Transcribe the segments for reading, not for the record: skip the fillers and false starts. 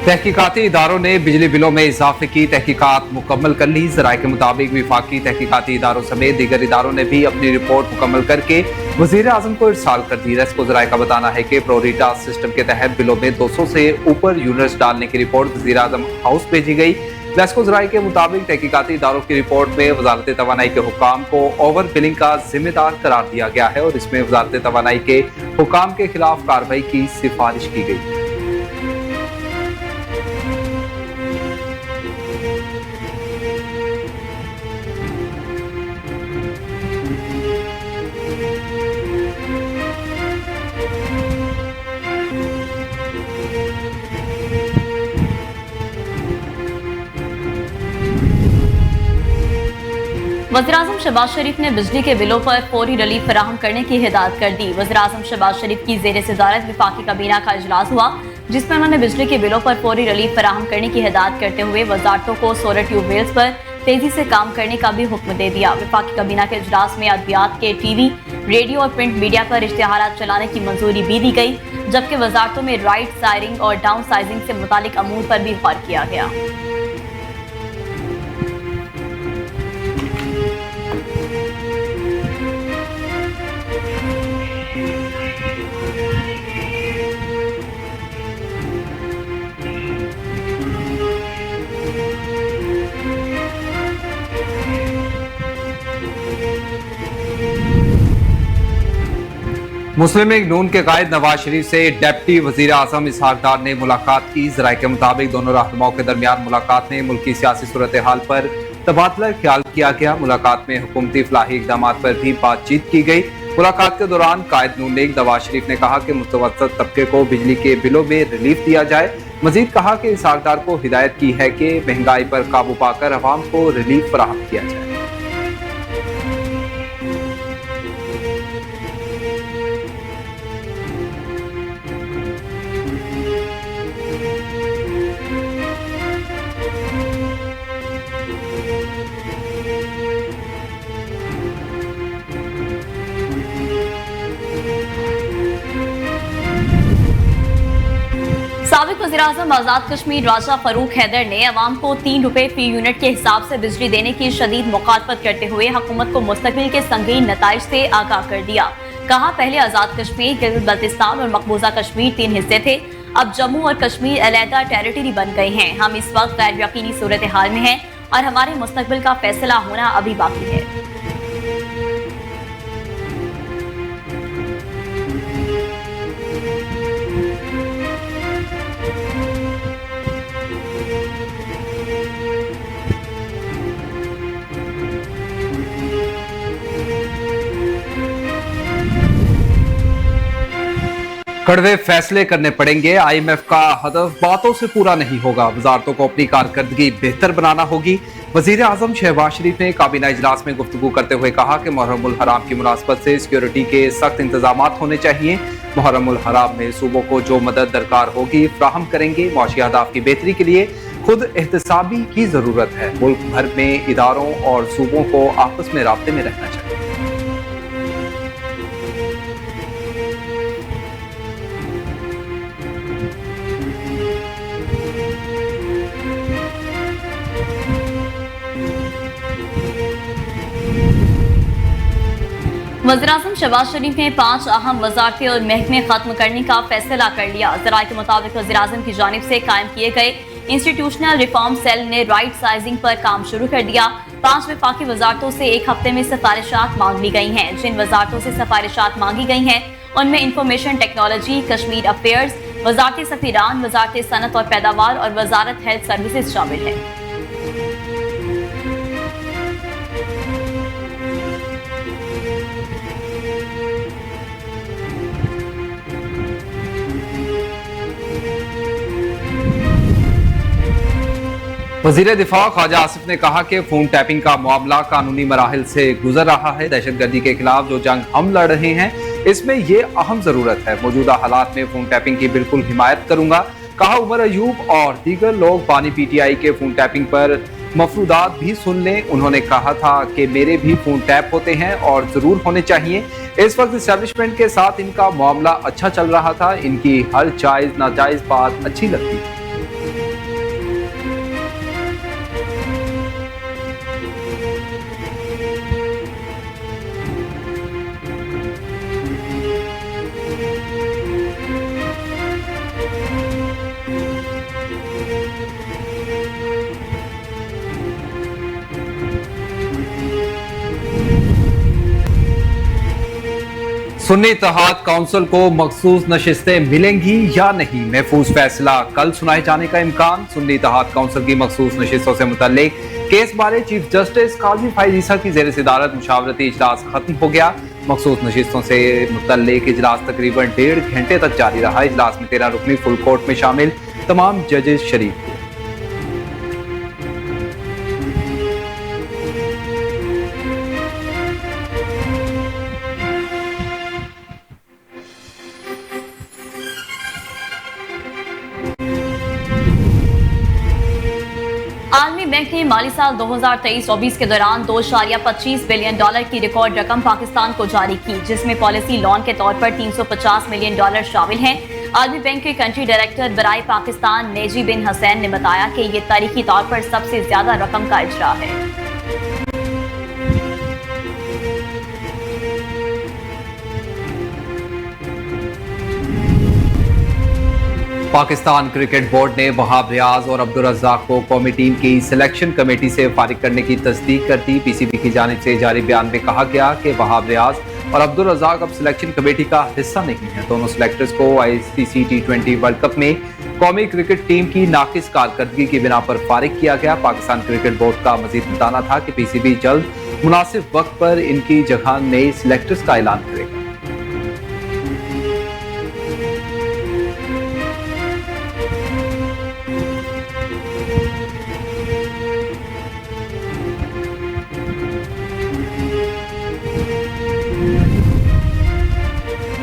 तहकीकाती इदारों ने बिजली बिलों में इजाफे की तहकीकात मुकम्मल कर ली। जराये के मुताबिक विफाकी तहकीकाती इदारों समेत दीगर इदारों ने भी अपनी रिपोर्ट मुकम्मल करके वजीर आजम को इरसाल कर दी। रेस्को जराये का बताना है कि प्रोरीटा सिस्टम के तहत बिलों में 200 से ऊपर यूनिट्स डालने की रिपोर्ट वजीर आजम हाउस भेजी गई। रेस्को जराये के मुताबिक तहकीकाती इदारों की रिपोर्ट में वजारत तवानाई के हुकाम को ओवर बिलिंग का जिम्मेदार करार दिया गया है और इसमें वजारत तवानाई के हुकाम के खिलाफ कार्रवाई की सिफारिश की गई। वज़ीर-ए-आज़म शहबाज शरीफ ने बिजली के बिलों पर फौरी रिलीफ फराहम करने की हिदायत कर दी। वज़ीर-ए-आज़म शहबाज शरीफ की ज़ेर सदारत वफाकी काबीना का इजलास हुआ, जिसमें उन्होंने बिजली के बिलों पर फौरी रिलीफ फराहम करने की हिदायत करते हुए वजारतों को सोलर ट्यूबवेल्स पर तेजी से काम करने का भी हुक्म दे दिया। वफाकी काबीना के इजलास में अद्वियात के टीवी, रेडियो और प्रिंट मीडिया पर इश्तिहारात चलाने की मंजूरी भी दी गई, जबकि वजारतों में राइट साइजिंग और डाउन साइजिंग से मुतालिक अमूर पर भी गौर किया गया। मुस्लिम लीग नून के कायद नवाज शरीफ से डिप्टी वजीर आजम इसहाक डार ने मुलाकात की। जराये के मुताबिक दोनों रहनुमाओं के दरमियान मुलाकात में मुल्की सियासी सूरत हाल पर तबादला ख्याल किया गया। मुलाकात में हुकूमती फलाही इकदाम पर भी बातचीत की गई। मुलाकात के दौरान कायद नून लीग नवाज शरीफ ने कहा कि मुतवस्सित तबके को बिजली के बिलों में रिलीफ दिया जाए। मजीद कहा कि इसहाक डार को हिदायत की है कि महंगाई पर काबू पाकर अवाम को रिलीफ फराहम किया जाए। साबिक वज़ीर-ए-आज़म आज़ाद कश्मीर राजा फरूक हैदर ने अवाम को 3 रुपए फी यूनिट के हिसाब से बिजली देने की शदीद मुखालफत करते हुए हुकूमत को मुस्तकबिल के संगीन नताइज से आगाह कर दिया। कहा, पहले आज़ाद कश्मीर, गिलगित बल्तिस्तान और मकबूजा कश्मीर 3 हिस्से थे, अब जम्मू और कश्मीर अलहदा टेरिटरी बन गए हैं। हम इस वक्त गैर यकीनी सूरत हाल में हैं और हमारे मुस्तकबिल का फैसला होना अभी बाकी है। कड़वे फैसले करने पड़ेंगे। IMF का हदफ बातों से पूरा नहीं होगा। वजारतों को अपनी कारकर्दगी बेहतर बनाना होगी। वजीर आजम शहबाज शरीफ ने काबीना इजलास में गुफ्तगू करते हुए कहा कि मुहर्रमुल हराम की मुनासबत से सिक्योरिटी के सख्त इंतजाम होने चाहिए। मुहर्रमुल हराम में सूबों को जो मदद दरकार होगी फराहम करेंगे। मुआशी अहदाफ की बेहतरी के लिए खुद एहतसाबी की जरूरत है। मुल्क भर में इदारों और सूबों को आपस में राब्ते में रहना चाहिए। वज़ीर-ए-आज़म शहबाज शरीफ ने 5 अहम वजारतें और महकमे खत्म करने का फैसला कर लिया। ज़राए के मुताबिक वज़ीर-ए-आज़म की जानिब से कायम किए गए इंस्टीट्यूशनल रिफॉर्म सेल ने राइट साइजिंग पर काम शुरू कर दिया। 5 वफाकी वजारतों से 1 हफ्ते में सिफारिशात मांग ली गई हैं। जिन वजारतों से सिफारिशात मांगी गई हैं उनमें इंफॉर्मेशन टेक्नोलॉजी, कश्मीर अफेयर्स, वजारत सफीरान, वजारत सनत और पैदावार और वजारत हेल्थ सर्विसेज शामिल है। वजीर दिफा ख्वाजा आसिफ ने कहा कि फोन टैपिंग का मामला कानूनी मराहिल से गुजर रहा है। दहशतगर्दी के खिलाफ जो जंग हम लड़ रहे हैं इसमें ये अहम जरूरत है। मौजूदा हालात में फोन टैपिंग की बिल्कुल हिमायत करूंगा। कहा, उमर अयूब और दीगर लोग बानी PTI के फोन टैपिंग पर मफरूदात भी सुन लें। उन्होंने कहा था कि मेरे भी फोन टैप होते हैं और जरूर होने चाहिए। इस वक्त एस्टेब्लिशमेंट के साथ इनका मामला अच्छा चल रहा था। इनकी हर जायज नाजायज बात अच्छी लगती थी। सुन्नी इत्तेहाद काउंसिल को मखसूस नशिस्तें मिलेंगी या नहीं, महफूज फैसला कल सुनाए जाने का इम्कान। सुन्नी इत्तेहाद काउंसिल की मखसूस नशिस्तों से मुतल्लिक केस बारे चीफ जस्टिस काजी फाइज ईसा की ज़ेर सदारत मुशावरती इजलास खत्म हो गया। मखसूस नशिस्तों से मुतल्लिक इजलास तकरीबन 1.5 घंटे तक जारी रहा। इजलास में 13 रुकनी फुल कोर्ट में शामिल तमाम जजेस शरीक हुए। आलमी बैंक ने माली साल 2023-24 के दौरान $2.25 बिलियन की रिकॉर्ड रकम पाकिस्तान को जारी की, जिसमें पॉलिसी लोन के तौर पर $350 मिलियन शामिल हैं। आलमी बैंक के कंट्री डायरेक्टर बराए पाकिस्तान नेजी बिन हसैन ने बताया कि ये तारीखी तौर पर सबसे ज्यादा रकम का इजरा है। पाकिस्तान क्रिकेट बोर्ड ने वहाब रियाज और अब्दुल रज़्ज़ाक को कौमी टीम की सिलेक्शन कमेटी से फारिग करने की तस्दीक कर दी। पीसीबी की जानिब से जारी बयान में कहा गया कि वहाब रियाज और अब्दुल रज़्ज़ाक अब सिलेक्शन कमेटी का हिस्सा नहीं है। दोनों सिलेक्टर्स को ICC T20 वर्ल्ड कप में कौमी क्रिकेट टीम की नाकिस कारकर्दगी की बिना पर फारिग किया गया। पाकिस्तान क्रिकेट बोर्ड का मजीद बताना था कि पीसीबी जल्द मुनासिब वक्त पर इनकी जगह नए सिलेक्टर्स का ऐलान करेगा।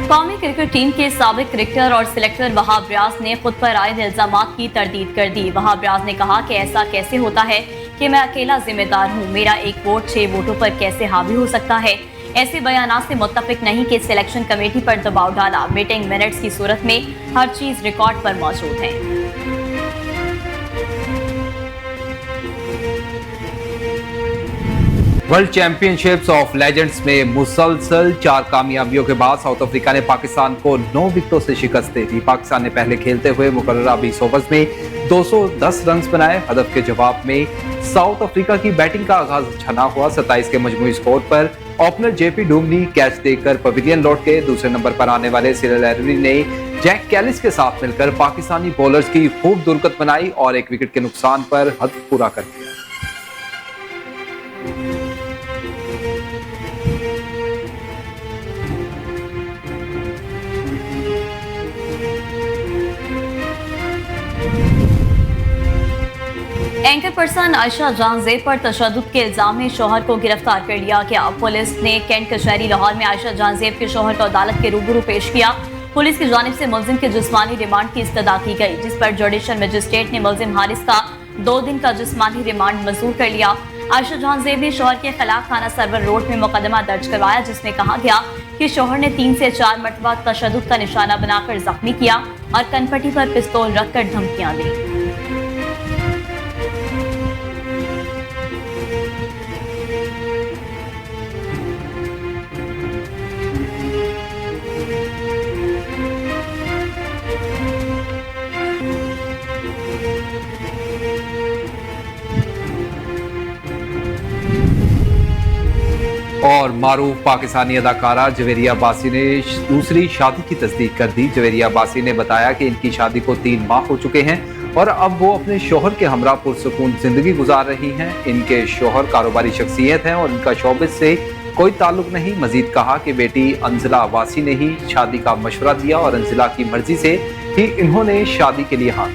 कौमी क्रिकेट टीम के साबिक क्रिकेटर और सिलेक्टर वहाब रियाज ने खुद पर आयद इल्जामात की तरदीद कर दी। वहाब रियाज ने कहा कि ऐसा कैसे होता है कि मैं अकेला जिम्मेदार हूं, मेरा एक वोट 6 वोटों पर कैसे हावी हो सकता है। ऐसे बयानात से मुत्तफिक नहीं कि सिलेक्शन कमेटी पर दबाव डाला। मीटिंग मिनट्स की सूरत में हर चीज रिकॉर्ड पर मौजूद है। वर्ल्ड चैंपियनशिप्स ऑफ लेजेंड्स में मुसलसल 4 कामयाबियों के बाद साउथ अफ्रीका ने पाकिस्तान को 9 विकेटों से शिकस्त दे दी। पाकिस्तान ने पहले खेलते हुए मुकर्ररा 20 ओवर्स में 210 रन बनाए। हदफ के जवाब में साउथ अफ्रीका की बैटिंग का आगाज अच्छा ना हुआ। 27 के मजमूई स्कोर पर ओपनर जेपी डुमनी कैच देकर पवेलियन लौट गए। दूसरे नंबर पर आने वाले सिरिल एररी ने जैक कैलिस के साथ मिलकर पाकिस्तानी बॉलर्स की खूब दुर्गत बनाई और 1 विकेट के नुकसान पर हद पूरा कर दिया। एंकर पर्सन आयशा जहांजेब पर तशद्दुद के इल्जाम में शौहर को गिरफ्तार कर लिया गया। पुलिस ने कैंट कचहरी लाहौर में आयशा जहांजेब के शौहर को अदालत के रूबरू पेश किया। पुलिस की जानिब से मुलजिम के जिस्मानी रिमांड की इस्तदा की गई, जिस पर जुडिशल मजिस्ट्रेट ने मुलजिम हारिस का 2 दिन का जिस्मानी रिमांड मंजूर कर लिया। आयशा जहांजेब ने शौहर के खिलाफ थाना सरवर रोड में मुकदमा दर्ज करवाया, जिसमें कहा गया कि शौहर ने 3 से 4 मरतबा तशद्दुद का निशाना बनाकर जख्मी किया और कनपट्टी पर पिस्तौल रखकर धमकियां दी। और मारूफ पाकिस्तानी अदाकारा जवेरिया बासी ने दूसरी शादी की तस्दीक कर दी। जवेरिया बासी ने बताया कि इनकी शादी को 3 माह हो चुके हैं और अब वो अपने शोहर के हमरा पुरसुकून जिंदगी गुजार रही हैं। इनके शोहर कारोबारी शख्सियत हैं और इनका शोबिस से कोई ताल्लुक नहीं। मजीद कहा कि बेटी अंजिला वासी ने ही शादी का मशवरा दिया और अंजिला की मर्जी से ही इन्होंने शादी के लिए हाँ